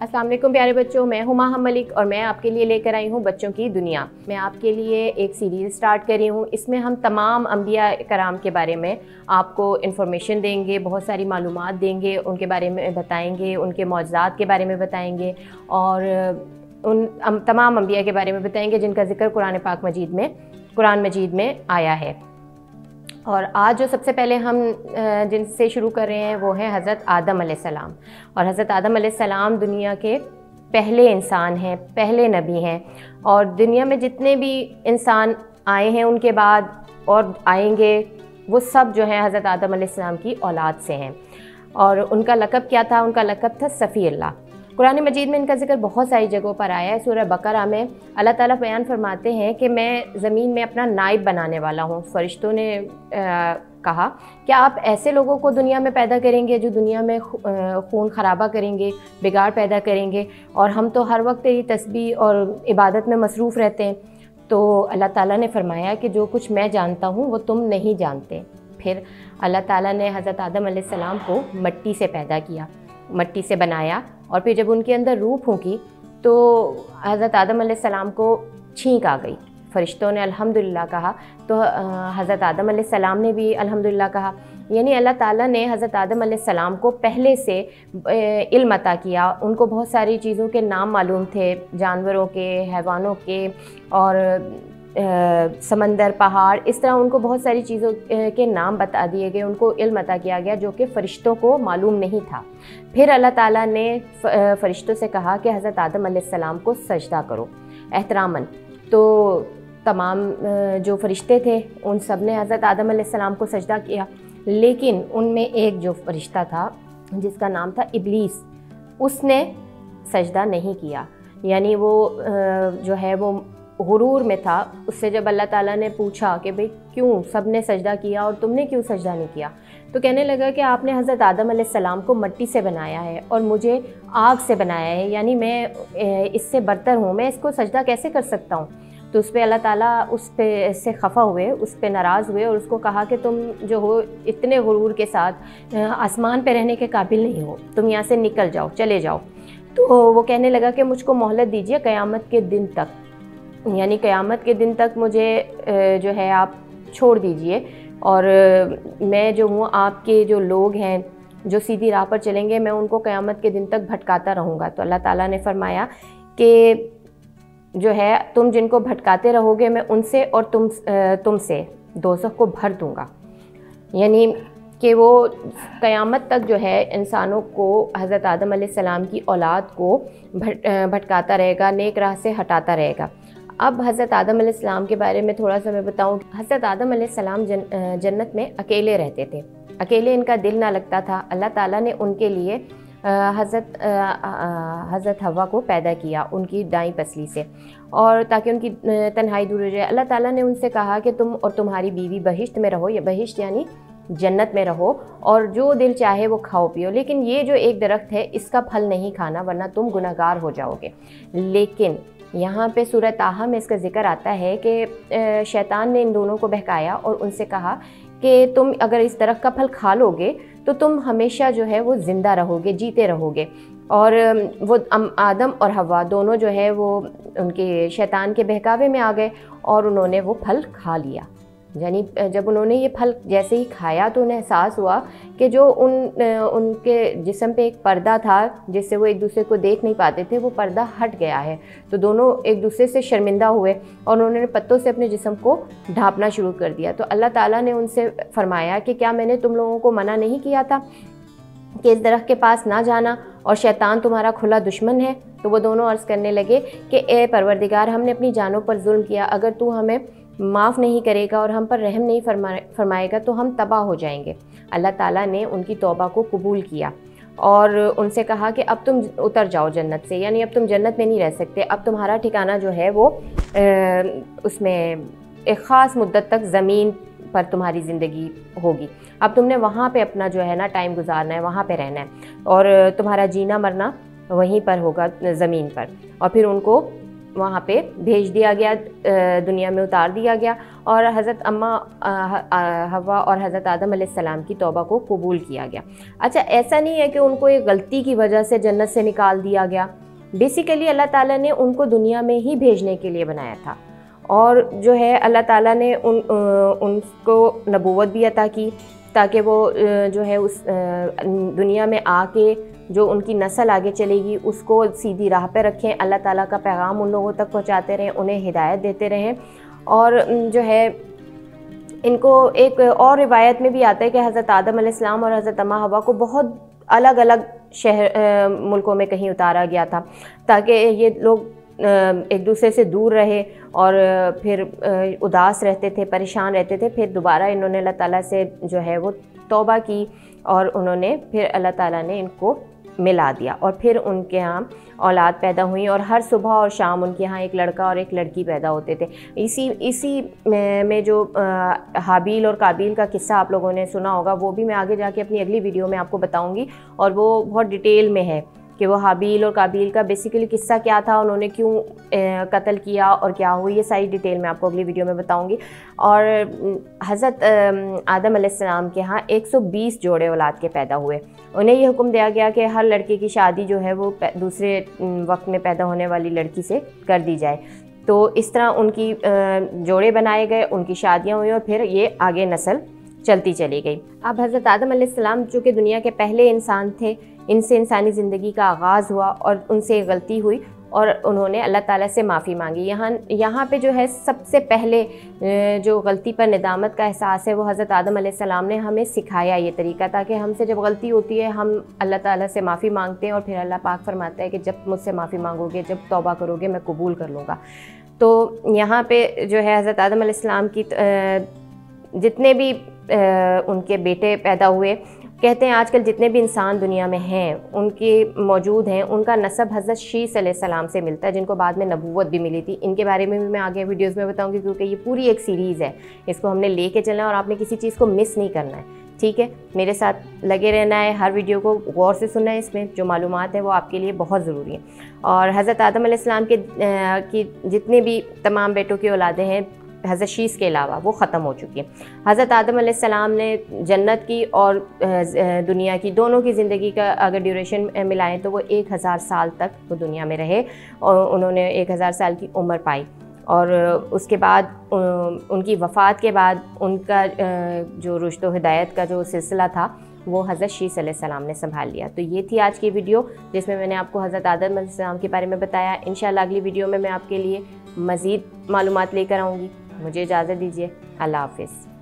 अस्सलाम वालेकुम प्यारे बच्चों, मैं हुमा मलिक और मैं आपके लिए लेकर आई हूँ बच्चों की दुनिया। मैं आपके लिए एक सीरीज़ स्टार्ट कर रही हूँ। इसमें हम तमाम अंबिया कराम के बारे में आपको इन्फॉर्मेशन देंगे, बहुत सारी मालूमात देंगे, उनके बारे में बताएंगे, उनके मौजज़ात के बारे में बताएंगे और उन तमाम अंबिया के बारे में बताएंगे जिनका ज़िक्र कुरान मजीद में आया है। और आज जो सबसे पहले हम जिनसे शुरू कर रहे हैं वो है हज़रत आदम अलैहिस्सलाम। और हज़रत आदम अलैहिस्सलाम दुनिया के पहले इंसान हैं, पहले नबी हैं। और दुनिया में जितने भी इंसान आए हैं उनके बाद और आएंगे वो सब जो है हज़रत आदम अलैहिस्सलाम की औलाद से हैं। और उनका लक़ब क्या था? उनका लक़ब था सफ़ी अल्लाह। कुरान मजीद में इनका ज़िक्र बहुत सारी जगहों पर आया है। सूरह बकरा में अल्लाह ताला बयान फरमाते हैं कि मैं ज़मीन में अपना नाइब बनाने वाला हूँ। फ़रिश्तों ने कहा क्या आप ऐसे लोगों को दुनिया में पैदा करेंगे जो दुनिया में खून खराबा करेंगे, बिगाड़ पैदा करेंगे, और हम तो हर वक्त तेरी तस्बीह और इबादत में मसरूफ़ रहते हैं। तो अल्लाह ताला ने फरमाया कि जो कुछ मैं जानता हूँ वो तुम नहीं जानते। फिर अल्लाह ताला ने हज़रत आदम अलैहिस्सलाम को मिट्टी से पैदा किया, मिट्टी से बनाया, और फिर जब उनके अंदर रूह फूंकी तो हज़रत आदम अलैहिस्सलाम को छींक आ गई। फ़रिश्तों ने अल्हम्दुलिल्लाह कहा तो हज़रत आदम अलैहिस्सलाम ने भी अल्हम्दुलिल्लाह कहा। यानी अल्लाह ताला ने हज़रत आदम अलैहिस्सलाम को पहले से इल्म अता किया। उनको बहुत सारी चीज़ों के नाम मालूम थे, जानवरों के, हैवानों के, और समंदर, पहाड़, इस तरह उनको बहुत सारी चीज़ों के नाम बता दिए गए, उनको इल्म अता किया गया जो कि फ़रिश्तों को मालूम नहीं था। फिर अल्लाह ताला ने फ़रिश्तों से कहा कि हज़रत आदम अलैहिस्सलाम को सजदा करो एहतरामन। तो तमाम जो फ़रिश्ते थे उन सब ने हज़रत आदम अलैहिस्सलाम को सजदा किया, लेकिन उनमें एक जो फ़रिश्ता था जिसका नाम था इब्लीस, उसने सजदा नहीं किया। यानी वो जो है वो गुरूर में था। उससे जब अल्लाह ताला ने पूछा कि भाई क्यों सब ने सजदा किया और तुमने क्यों सजदा नहीं किया, तो कहने लगा कि आपने हज़रत आदम अलैहिस्सलाम को मिट्टी से बनाया है और मुझे आग से बनाया है, यानी मैं इससे बरतर हूँ, मैं इसको सजदा कैसे कर सकता हूँ। तो उस पर अल्लाह ताला उस पे से खफ़ा हुए, उस पर नाराज़ हुए और उसको कहा कि तुम जो हो इतने गुरूर के साथ आसमान पे रहने के काबिल नहीं हो, तुम यहाँ से निकल जाओ, चले जाओ। तो वो कहने लगा कि मुझको मोहलत दीजिए क़यामत के दिन तक, यानी क़यामत के दिन तक मुझे जो है आप छोड़ दीजिए, और मैं जो हूँ आपके जो लोग हैं जो सीधी राह पर चलेंगे मैं उनको क़यामत के दिन तक भटकाता रहूँगा। तो अल्लाह ताला ने फरमाया कि जो है तुम जिनको भटकाते रहोगे मैं उनसे और तुमसे दोज़ख को भर दूँगा। यानी कि वो क़यामत तक जो है इंसानों को, हज़रत आदम अलैहिस्सलाम की औलाद को भटकाता रहेगा, नेक राह से हटाता रहेगा। अब हज़रत आदम अलैहिस्सलाम के बारे में थोड़ा सा मैं बताऊँ। हज़रत आदम अलैहिस्सलाम जन्नत में अकेले रहते थे, अकेले इनका दिल ना लगता था। अल्लाह ताला ने उनके लिए हज़रत हवा को पैदा किया उनकी दाईं पसली से, और ताकि उनकी तन्हाई दूर हो जाए। अल्लाह ताला ने उनसे कहा कि तुम और तुम्हारी बीवी बहिश्त में रहो, या बहिश्त यानी जन्नत में रहो, और जो दिल चाहे वो खाओ पियो, लेकिन ये जो एक दरख्त है इसका फल नहीं खाना वरना तुम गुनहगार हो जाओगे। लेकिन यहाँ पे सूरह ताहा में इसका ज़िक्र आता है कि शैतान ने इन दोनों को बहकाया और उनसे कहा कि तुम अगर इस दरख्त का फल खा लोगे तो तुम हमेशा जो है वो ज़िंदा रहोगे, जीते रहोगे। और वो आदम और हवा दोनों जो है वो उनके शैतान के बहकावे में आ गए और उन्होंने वो फल खा लिया। यानी जब उन्होंने ये फल जैसे ही खाया तो उन्हें एहसास हुआ कि जो उनके जिस्म पे एक पर्दा था जिससे वो एक दूसरे को देख नहीं पाते थे, वो पर्दा हट गया है। तो दोनों एक दूसरे से शर्मिंदा हुए और उन्होंने पत्तों से अपने जिस्म को ढांपना शुरू कर दिया। तो अल्लाह ताला ने उनसे फरमाया कि क्या मैंने तुम लोगों को मना नहीं किया था कि इस दरख्त के पास ना जाना, और शैतान तुम्हारा खुला दुश्मन है। तो वो दोनों अर्ज़ करने लगे कि ए परवरदिगार, हमने अपनी जानों पर जुल्म किया, अगर तू हमें माफ़ नहीं करेगा और हम पर रहम नहीं फरमाएगा तो हम तबाह हो जाएंगे। अल्लाह ताला ने उनकी तौबा को कबूल किया और उनसे कहा कि अब तुम उतर जाओ जन्नत से, यानी अब तुम जन्नत में नहीं रह सकते, अब तुम्हारा ठिकाना जो है वो उसमें एक ख़ास मुद्दत तक ज़मीन पर तुम्हारी ज़िंदगी होगी। अब तुमने वहाँ पे अपना जो है ना टाइम गुजारना है, वहाँ पे रहना है, और तुम्हारा जीना मरना वहीं पर होगा ज़मीन पर। और फिर उनको वहाँ पे भेज दिया गया, दुनिया में उतार दिया गया और हज़रत अम्मा हवा और हज़रत आदम अलैहिस्सलाम की तौबा को कबूल किया गया। अच्छा, ऐसा नहीं है कि उनको एक गलती की वजह से जन्नत से निकाल दिया गया। बेसिकली अल्लाह ताला ने उनको दुनिया में ही भेजने के लिए बनाया था और जो है अल्लाह ताला ने उनको नबूवत भी अता की ताकि वो जो है उस दुनिया में आके जो उनकी नस्ल आगे चलेगी उसको सीधी राह पे रखें, अल्लाह ताला का पैगाम उन लोगों तक पहुंचाते रहें, उन्हें हिदायत देते रहें। और जो है इनको एक और रिवायत में भी आता है कि हज़रत आदम अलैहिस्सलाम और हज़रत अम्मा हवा को बहुत अलग अलग शहर मुल्कों में कहीं उतारा गया था ताकि ये लोग एक दूसरे से दूर रहे और फिर उदास रहते थे, परेशान रहते थे। फिर दोबारा इन्होंने अल्लाह ताला से जो है वो तौबा की और उन्होंने फिर अल्लाह ताला ने इनको मिला दिया और फिर उनके यहाँ औलाद पैदा हुई और हर सुबह और शाम उनके यहाँ एक लड़का और एक लड़की पैदा होते थे। इसी में जो हाबील और काबील का किस्सा आप लोगों ने सुना होगा, वो भी मैं आगे जाके अपनी अगली वीडियो में आपको बताऊंगी और वो बहुत डिटेल में है कि वो हाबील और काबील का बेसिकली किस्सा क्या था, उन्होंने क्यों कत्ल किया और क्या हुआ, ये सारी डिटेल मैं आपको अगली वीडियो में बताऊंगी। और हज़रत आदम अलैहिस्सलाम के यहाँ 120 जोड़े औलाद के पैदा हुए। उन्हें ये हुक्म दिया गया कि हर लड़के की शादी जो है वो दूसरे वक्त में पैदा होने वाली लड़की से कर दी जाए। तो इस तरह उनकी जोड़े बनाए गए, उनकी शादियाँ हुई और फिर ये आगे नस्ल चलती चली गई। अब हज़रत आदम अलैहिस्सलाम जो कि दुनिया के पहले इंसान थे, इनसे इंसानी ज़िंदगी का आगाज़ हुआ और उनसे गलती हुई और उन्होंने अल्लाह ताला से माफ़ी मांगी। यहाँ पे जो है सबसे पहले जो गलती पर निदामत का एहसास है वो हज़रत आदम अलैहिस्सलाम ने हमें सिखाया ये तरीका, ताकि हमसे जब गलती होती है हम अल्लाह ताला से माफ़ी मांगते हैं और फिर अल्लाह पाक फरमाता है कि जब मुझसे माफ़ी मांगोगे, जब तौबा करोगे, मैं कबूल कर लूँगा। तो यहाँ पे जो है हज़रत आदम अलैहिस्सलाम की जितने भी उनके बेटे पैदा हुए, कहते हैं आजकल जितने भी इंसान दुनिया में हैं उनके मौजूद हैं, उनका नसब हज़रत शीस अलैहिस्सलाम से मिलता है, जिनको बाद में नबूवत भी मिली थी। इनके बारे में भी मैं आगे वीडियोस में बताऊंगी क्योंकि ये पूरी एक सीरीज़ है, इसको हमने लेके चलना है और आपने किसी चीज़ को मिस नहीं करना है। ठीक है, मेरे साथ लगे रहना है, हर वीडियो को गौर से सुनना है, इसमें जो मालूमात है वो आपके लिए बहुत ज़रूरी है। और हज़रत आदम अलैहिस्सलाम की जितने भी तमाम बेटों की औलादें हैं हज़रत शीस के अलावा वो ख़त्म हो चुकी है। हज़रत आदम अलैहिस्सलाम ने जन्नत की और दुनिया की दोनों की ज़िंदगी का अगर ड्यूरेशन मिलाएं तो वो 1000 साल तक वो दुनिया में रहे और उन्होंने 1000 साल की उम्र पाई। और उसके बाद उनकी वफ़ात के बाद उनका जो रुश्द व हिदायत का जो सिलसिला था वो हज़रत शीस अलैहिस्सलाम ने संभाल लिया। तो ये थी आज की वीडियो जिसमें मैंने आपको हज़रत आदम अलैहिस्सलाम के बारे में बताया। इंशाअल्लाह अगली वीडियो में मैं आपके लिए मज़ीद मालूमात लेकर आऊँगी। मुझे इजाज़त दीजिए। अल्लाह हाफ़िज़।